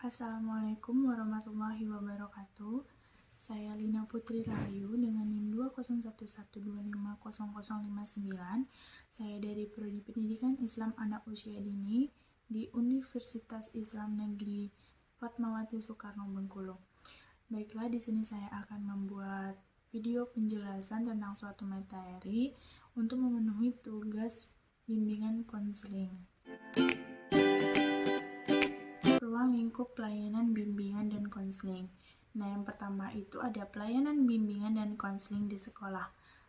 Assalamualaikum warahmatullahi wabarakatuh. Saya Lina Putri Rahayu dengan NIM 20112500059. Saya dari Prodi Pendidikan Islam Anak Usia Dini di Universitas Islam Negeri Fatmawati Soekarno Bengkulu. Baiklah, di sini saya akan membuat video penjelasan tentang suatu materi untuk memenuhi tugas bimbingan konseling. Ruang lingkup pelayanan bimbingan dan konseling. Nah, yang pertama itu ada pelayanan bimbingan dan konseling di sekolah.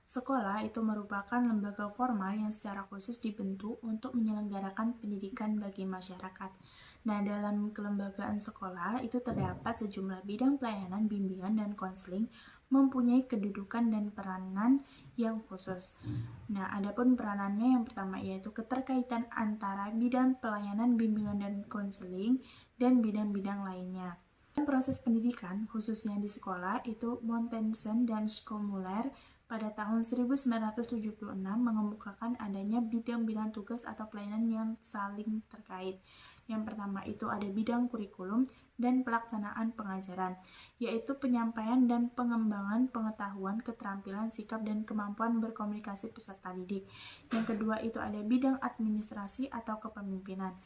Sekolah itu merupakan lembaga formal yang secara khusus dibentuk untuk menyelenggarakan pendidikan bagi masyarakat. Nah, dalam kelembagaan sekolah itu terdapat sejumlah bidang pelayanan bimbingan dan konseling mempunyai kedudukan dan peranan yang khusus. Nah, adapun peranannya yang pertama yaitu keterkaitan antara bidang pelayanan bimbingan dan konseling dan bidang-bidang lainnya. Dalam proses pendidikan, khususnya di sekolah, itu Montensen dan Schmuller pada tahun 1976 mengemukakan adanya bidang-bidang tugas atau pelayanan yang saling terkait. Yang pertama itu ada bidang kurikulum dan pelaksanaan pengajaran, yaitu penyampaian dan pengembangan pengetahuan, keterampilan, sikap, dan kemampuan berkomunikasi peserta didik. Yang kedua itu ada bidang administrasi atau kepemimpinan.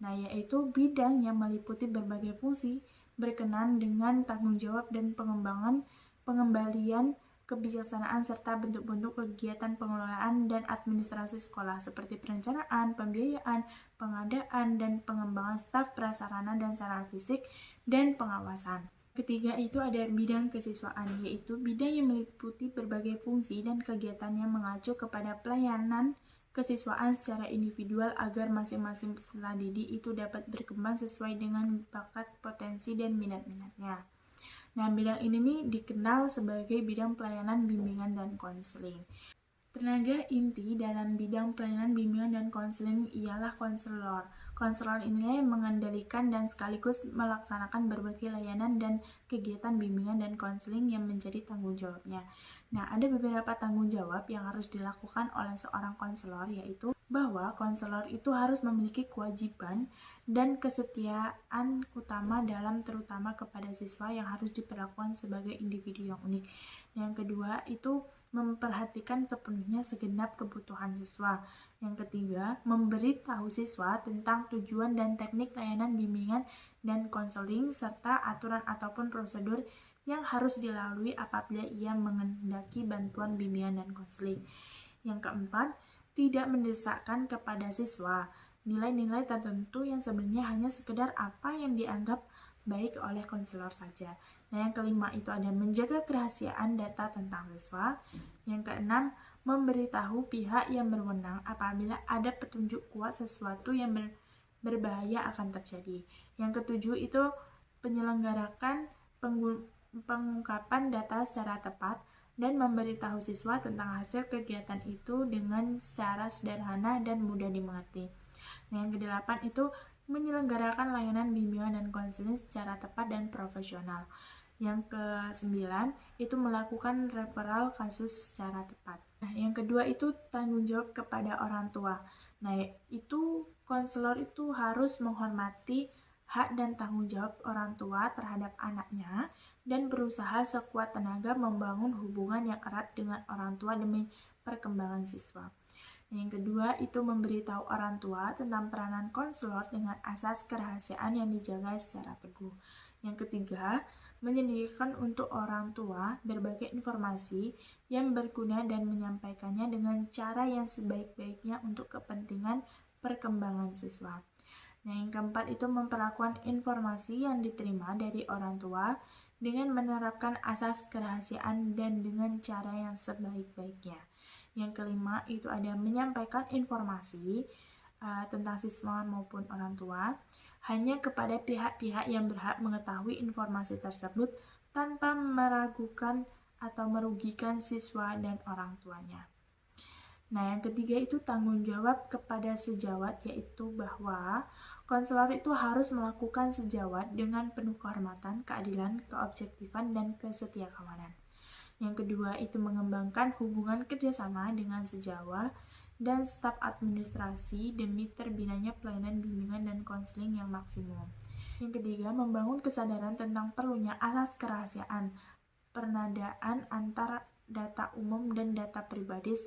Nah, yaitu bidang yang meliputi berbagai fungsi berkenaan dengan tanggung jawab dan pengembalian kebijaksanaan serta bentuk-bentuk kegiatan pengelolaan dan administrasi sekolah seperti perencanaan, pembiayaan, pengadaan, dan pengembangan staf prasarana dan sarana fisik dan pengawasan. Ketiga itu ada bidang kesiswaan, yaitu bidang yang meliputi berbagai fungsi dan kegiatan yang mengacu kepada pelayanan kesiswaan secara individual agar masing-masing peserta didik itu dapat berkembang sesuai dengan bakat, potensi, dan minat-minatnya. Nah, bidang ini nih dikenal sebagai bidang pelayanan bimbingan dan konseling. Tenaga inti dalam bidang pelayanan bimbingan dan konseling ialah konselor. Konselor inilah yang mengendalikan dan sekaligus melaksanakan berbagai layanan dan kegiatan bimbingan dan konseling yang menjadi tanggung jawabnya. Nah, ada beberapa tanggung jawab yang harus dilakukan oleh seorang konselor, yaitu bahwa konselor itu harus memiliki kewajiban dan kesetiaan utama dalam terutama kepada siswa yang harus diperlakukan sebagai individu yang unik. Yang kedua itu memperhatikan sepenuhnya segenap kebutuhan siswa. Yang ketiga, memberitahu siswa tentang tujuan dan teknik layanan bimbingan dan konseling serta aturan ataupun prosedur yang harus dilalui apabila ia menghendaki bantuan bimbingan dan konseling. Yang keempat, tidak mendesakkan kepada siswa nilai-nilai tertentu yang sebenarnya hanya sekedar apa yang dianggap baik oleh konselor saja. Nah, yang kelima itu ada menjaga kerahasiaan data tentang siswa. Yang keenam, memberitahu pihak yang berwenang apabila ada petunjuk kuat sesuatu yang berbahaya akan terjadi. Yang ketujuh itu penyelenggarakan pengungkapan data secara tepat dan memberitahu siswa tentang hasil kegiatan itu dengan secara sederhana dan mudah dimengerti. Nah, yang kedelapan itu menyelenggarakan layanan bimbingan dan konseling secara tepat dan profesional. Yang kesembilan itu melakukan referral kasus secara tepat. Nah, yang kedua itu tanggung jawab kepada orang tua. Nah, itu konselor itu harus menghormati hak dan tanggung jawab orang tua terhadap anaknya dan berusaha sekuat tenaga membangun hubungan yang erat dengan orang tua demi perkembangan siswa. Yang kedua itu memberitahu orang tua tentang peranan konselor dengan asas kerahasiaan yang dijaga secara teguh. Yang ketiga, menyediakan untuk orang tua berbagai informasi yang berguna dan menyampaikannya dengan cara yang sebaik-baiknya untuk kepentingan perkembangan siswa. Nah, yang keempat itu memperlakukan informasi yang diterima dari orang tua dengan menerapkan asas kerahasiaan dan dengan cara yang sebaik-baiknya. Yang kelima itu ada menyampaikan informasi tentang siswa maupun orang tua hanya kepada pihak-pihak yang berhak mengetahui informasi tersebut tanpa meragukan atau merugikan siswa dan orang tuanya. Nah, yang ketiga itu tanggung jawab kepada sejawat, yaitu bahwa konselor itu harus melakukan sejawat dengan penuh kehormatan, keadilan, keobjektifan, dan kesetiakawanan. Yang kedua itu mengembangkan hubungan kerjasama dengan sejawat dan staf administrasi demi terbinanya pelayanan bimbingan dan konseling yang maksimum. Yang ketiga, membangun kesadaran tentang perlunya asas kerahasiaan, penandaan antar data umum dan data pribadi,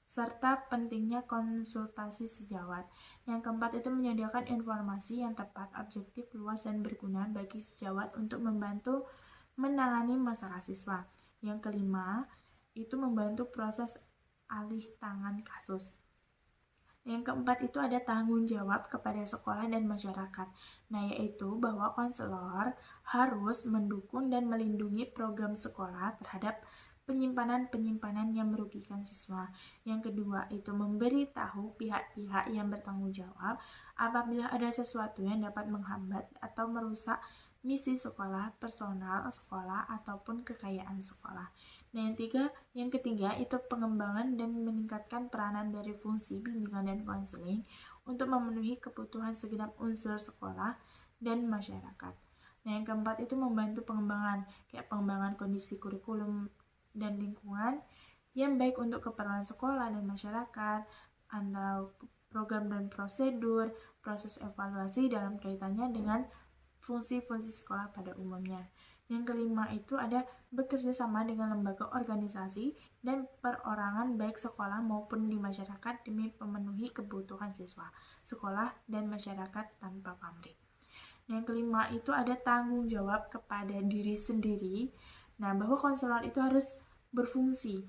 serta pentingnya konsultasi sejawat. Yang keempat itu menyediakan informasi yang tepat, objektif, luas, dan berguna bagi sejawat untuk membantu menangani masalah siswa. Yang kelima itu membantu proses alih tangan kasus. Yang keempat itu ada tanggung jawab kepada sekolah dan masyarakat. Nah, yaitu bahwa konselor harus mendukung dan melindungi program sekolah terhadap penyimpanan-penyimpanan yang merugikan siswa. Yang kedua itu memberitahu pihak-pihak yang bertanggung jawab apabila ada sesuatu yang dapat menghambat atau merusak misi sekolah, personal sekolah, ataupun kekayaan sekolah. Nah, yang ketiga itu pengembangan dan meningkatkan peranan dari fungsi bimbingan dan konseling untuk memenuhi kebutuhan segenap unsur sekolah dan masyarakat. Nah, yang keempat itu membantu pengembangan, kayak pengembangan kondisi kurikulum dan lingkungan yang baik untuk keperluan sekolah dan masyarakat, atau program dan prosedur, proses evaluasi dalam kaitannya dengan fungsi-fungsi sekolah pada umumnya. Yang kelima itu ada bekerja sama dengan lembaga organisasi dan perorangan baik sekolah maupun di masyarakat demi memenuhi kebutuhan siswa, sekolah, dan masyarakat tanpa pamrih. Yang kelima itu ada tanggung jawab kepada diri sendiri. Nah, bahwa konselor itu harus berfungsi.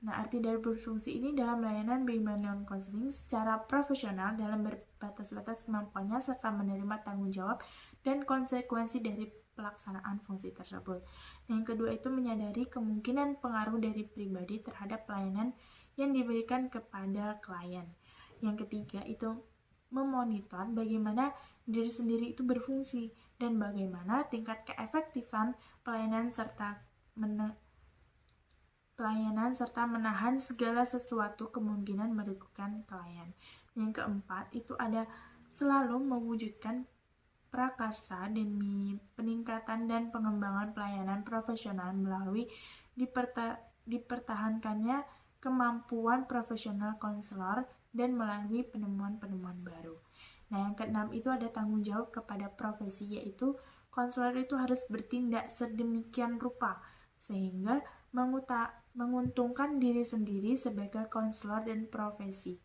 Nah, arti dari berfungsi ini dalam layanan bimbingan dan konseling secara profesional dalam berbatas-batas kemampuannya serta menerima tanggung jawab dan konsekuensi dari pelaksanaan fungsi tersebut. Yang kedua itu menyadari kemungkinan pengaruh dari pribadi terhadap pelayanan yang diberikan kepada klien. Yang ketiga itu memonitor bagaimana diri sendiri itu berfungsi dan bagaimana tingkat keefektifan pelayanan serta menahan segala sesuatu kemungkinan merugikan klien. Yang keempat itu ada selalu mewujudkan prakarsa demi peningkatan dan pengembangan pelayanan profesional melalui dipertahankannya kemampuan profesional konselor dan melalui penemuan-penemuan baru. Nah, yang keenam itu ada tanggung jawab kepada profesi, yaitu konselor itu harus bertindak sedemikian rupa sehingga menguntungkan diri sendiri sebagai konselor dan profesi.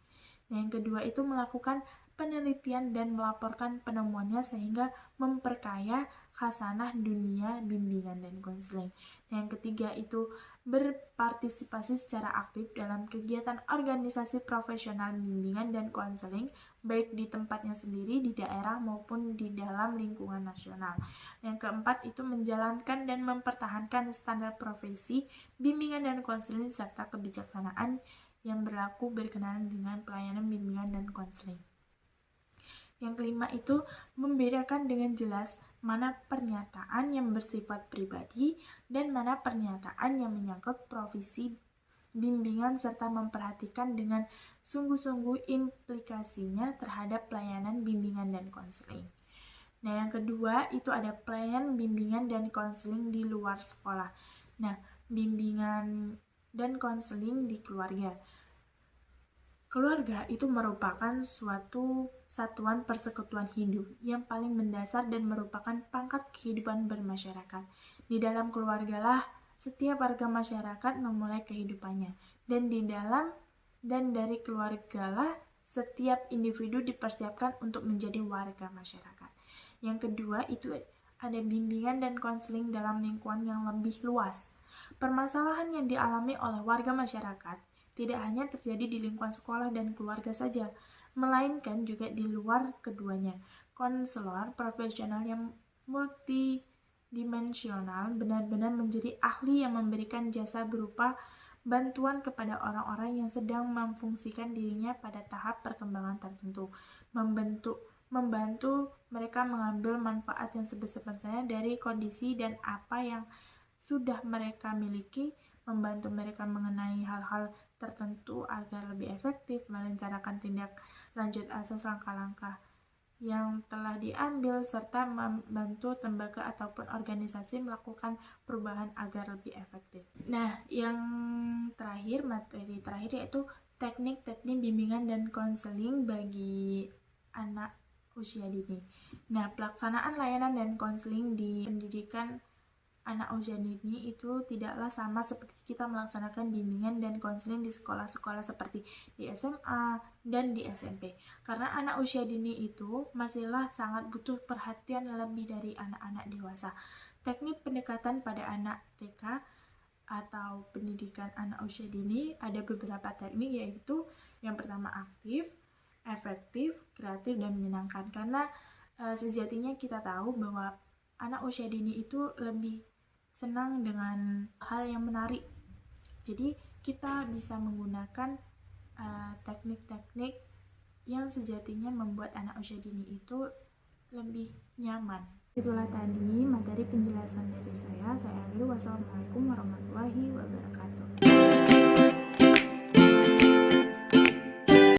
Nah, yang kedua itu melakukan penelitian dan melaporkan penemuannya sehingga memperkaya khasanah dunia bimbingan dan konseling. Yang ketiga itu berpartisipasi secara aktif dalam kegiatan organisasi profesional bimbingan dan konseling baik di tempatnya sendiri, di daerah maupun di dalam lingkungan nasional. Yang keempat itu menjalankan dan mempertahankan standar profesi bimbingan dan konseling serta kebijaksanaan yang berlaku berkenaan dengan pelayanan bimbingan dan konseling. Yang kelima itu membedakan dengan jelas mana pernyataan yang bersifat pribadi dan mana pernyataan yang menyangkut profesi bimbingan serta memperhatikan dengan sungguh-sungguh implikasinya terhadap pelayanan bimbingan dan konseling. Nah, yang kedua itu ada pelayanan bimbingan dan konseling di luar sekolah. Nah, bimbingan dan konseling di keluarga. Keluarga itu merupakan suatu satuan persekutuan hidup yang paling mendasar dan merupakan pangkat kehidupan bermasyarakat. Di dalam keluargalah setiap warga masyarakat memulai kehidupannya, dan dari keluargalah setiap individu dipersiapkan untuk menjadi warga masyarakat. Yang kedua itu ada bimbingan dan konseling dalam lingkungan yang lebih luas. Permasalahan yang dialami oleh warga masyarakat tidak hanya terjadi di lingkungan sekolah dan keluarga saja, melainkan juga di luar keduanya. Konselor profesional yang multidimensional benar-benar menjadi ahli yang memberikan jasa berupa bantuan kepada orang-orang yang sedang memfungsikan dirinya pada tahap perkembangan tertentu, membantu mereka mengambil manfaat yang sebesar-besarnya dari kondisi dan apa yang sudah mereka miliki, membantu mereka mengenai hal-hal tertentu agar lebih efektif merencanakan tindak lanjut atas langkah-langkah yang telah diambil, serta membantu lembaga ataupun organisasi melakukan perubahan agar lebih efektif. Nah, yang terakhir, materi terakhir yaitu teknik-teknik bimbingan dan konseling bagi anak usia dini. Nah, pelaksanaan layanan dan konseling di pendidikan anak usia dini itu tidaklah sama seperti kita melaksanakan bimbingan dan konseling di sekolah-sekolah seperti di SMA dan di SMP. Karena anak usia dini itu masihlah sangat butuh perhatian lebih dari anak-anak dewasa. Teknik pendekatan pada anak TK atau pendidikan anak usia dini ada beberapa teknik, yaitu yang pertama aktif, efektif, kreatif, dan menyenangkan. Karena sejatinya kita tahu bahwa anak usia dini itu lebih senang dengan hal yang menarik. Jadi kita bisa menggunakan teknik-teknik yang sejatinya membuat anak usia dini itu lebih nyaman. Itulah tadi materi penjelasan dari saya. Saya Ayu. Wassalamualaikum warahmatullahi wabarakatuh.